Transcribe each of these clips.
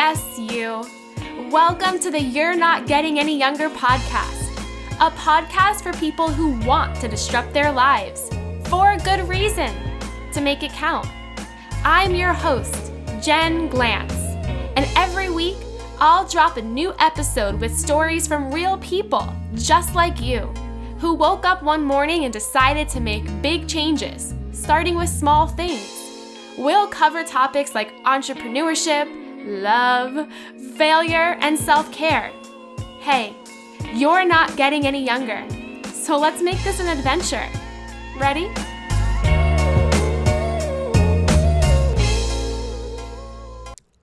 Yes, you. Welcome to the You're Not Getting Any Younger podcast, a podcast for people who want to disrupt their lives for a good reason, to make it count. I'm your host, Jen Glantz, and every week I'll drop a new episode with stories from real people just like you, who woke up one morning and decided to make big changes, starting with small things. We'll cover topics like entrepreneurship, love, failure, and self-care. Hey, you're not getting any younger, so let's make this an adventure. Ready?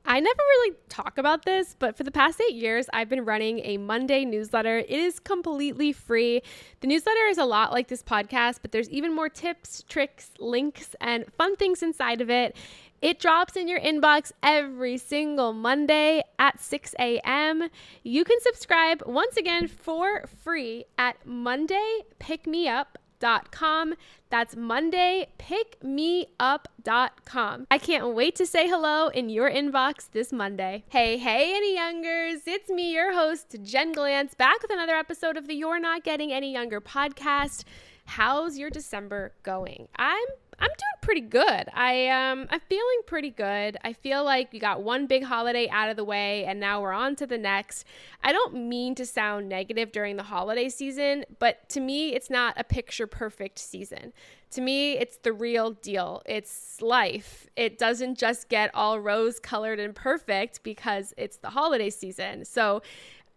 I never really talk about this, but for the past 8 years, I've been running a Monday newsletter. It is completely free. The newsletter is a lot like this podcast, but there's even more tips, tricks, links, and fun things inside of it. It drops in your inbox every single Monday at 6 a.m. You can subscribe once again for free at mondaypickmeup.com. That's mondaypickmeup.com. I can't wait to say hello in your inbox this Monday. Hey, any youngers. It's me, your host, Jen Glantz, back with another episode of the You're Not Getting Any Younger podcast. How's your December going? I'm doing pretty good. I'm feeling pretty good. I feel like we got one big holiday out of the way and now we're on to the next. I don't mean to sound negative during the holiday season, but to me, it's not a picture perfect season. To me, it's the real deal. It's life. It doesn't just get all rose colored and perfect because it's the holiday season. So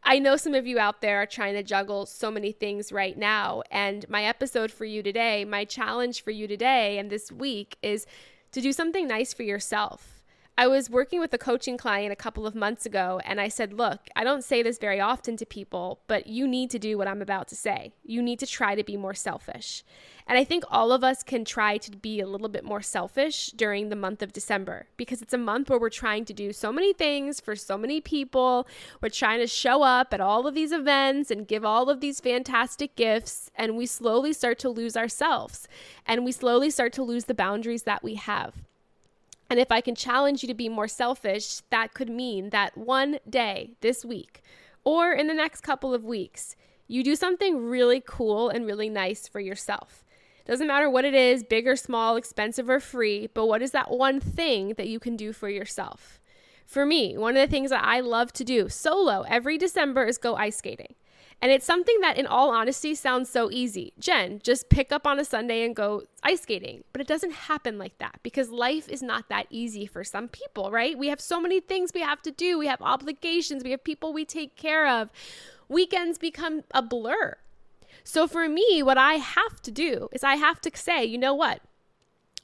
I know some of you out there are trying to juggle so many things right now, and my episode for you today, my challenge for you today and this week is to do something nice for yourself. I was working with a coaching client a couple of months ago, and I said, look, I don't say this very often to people, but you need to do what I'm about to say. You need to try to be more selfish. And I think all of us can try to be a little bit more selfish during the month of December, because it's a month where we're trying to do so many things for so many people. We're trying to show up at all of these events and give all of these fantastic gifts, and we slowly start to lose ourselves, and we slowly start to lose the boundaries that we have. And if I can challenge you to be more selfish, that could mean that one day this week or in the next couple of weeks, you do something really cool and really nice for yourself. Doesn't matter what it is, big or small, expensive or free, but what is that one thing that you can do for yourself? For me, one of the things that I love to do solo every December is go ice skating. And it's something that in all honesty sounds so easy. Jen, just pick up on a Sunday and go ice skating. But it doesn't happen like that because life is not that easy for some people, right? We have so many things we have to do. We have obligations. We have people we take care of. Weekends become a blur. So for me, what I have to do is I have to say, you know what?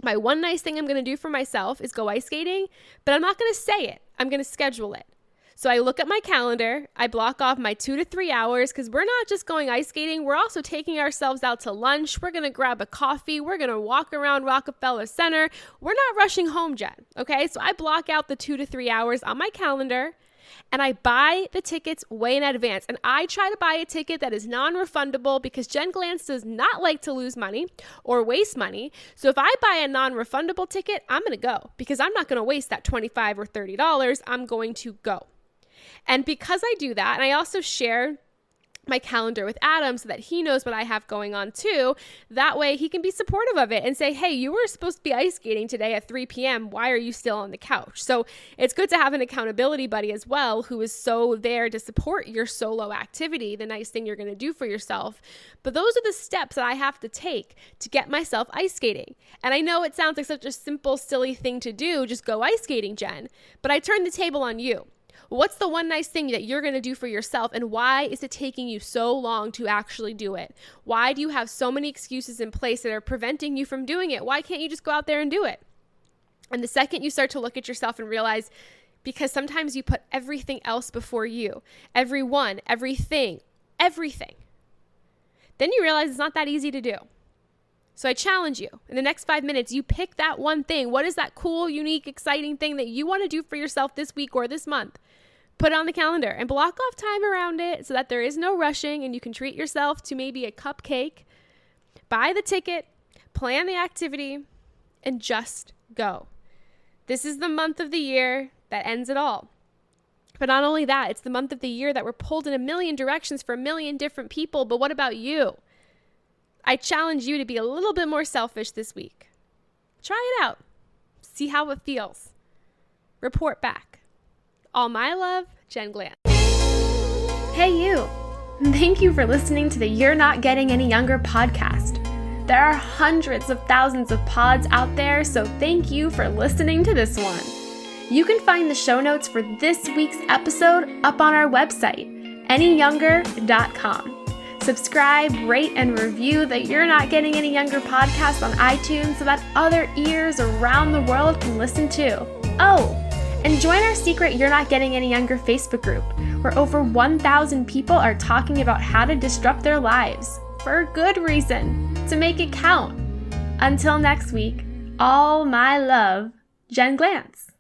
My one nice thing I'm going to do for myself is go ice skating, but I'm not going to say it. I'm going to schedule it. So I look at my calendar, I block off my 2 to 3 hours because we're not just going ice skating, we're also taking ourselves out to lunch, we're going to grab a coffee, we're going to walk around Rockefeller Center. We're not rushing home, Jen, okay? So I block out the 2 to 3 hours on my calendar and I buy the tickets way in advance. And I try to buy a ticket that is non-refundable because Jen Glantz does not like to lose money or waste money. So if I buy a non-refundable ticket, I'm going to go because I'm not going to waste that $25 or $30. I'm going to go. And because I do that, and I also share my calendar with Adam so that he knows what I have going on too, that way he can be supportive of it and say, hey, you were supposed to be ice skating today at 3 p.m. Why are you still on the couch? So it's good to have an accountability buddy as well who is so there to support your solo activity, the nice thing you're going to do for yourself. But those are the steps that I have to take to get myself ice skating. And I know it sounds like such a simple, silly thing to do, just go ice skating, Jen, but I turn the table on you. What's the one nice thing that you're going to do for yourself, and why is it taking you so long to actually do it? Why do you have so many excuses in place that are preventing you from doing it? Why can't you just go out there and do it? And the second you start to look at yourself and realize, because sometimes you put everything else before you, everyone, everything, then you realize it's not that easy to do. So I challenge you, in the next 5 minutes, you pick that one thing. What is that cool, unique, exciting thing that you want to do for yourself this week or this month? Put it on the calendar and block off time around it so that there is no rushing and you can treat yourself to maybe a cupcake. Buy the ticket, plan the activity, and just go. This is the month of the year that ends it all. But not only that, it's the month of the year that we're pulled in a million directions for a million different people. But what about you? I challenge you to be a little bit more selfish this week. Try it out. See how it feels. Report back. All my love, Jen Glantz. Hey you. Thank you for listening to the You're Not Getting Any Younger podcast. There are hundreds of thousands of pods out there, so thank you for listening to this one. You can find the show notes for this week's episode up on our website, anyyounger.com. Subscribe, rate, and review the You're Not Getting Any Younger podcast on iTunes so that other ears around the world can listen too. Oh, and join our secret You're Not Getting Any Younger Facebook group, where over 1,000 people are talking about how to disrupt their lives, for a good reason, to make it count. Until next week, all my love, Jen Glantz.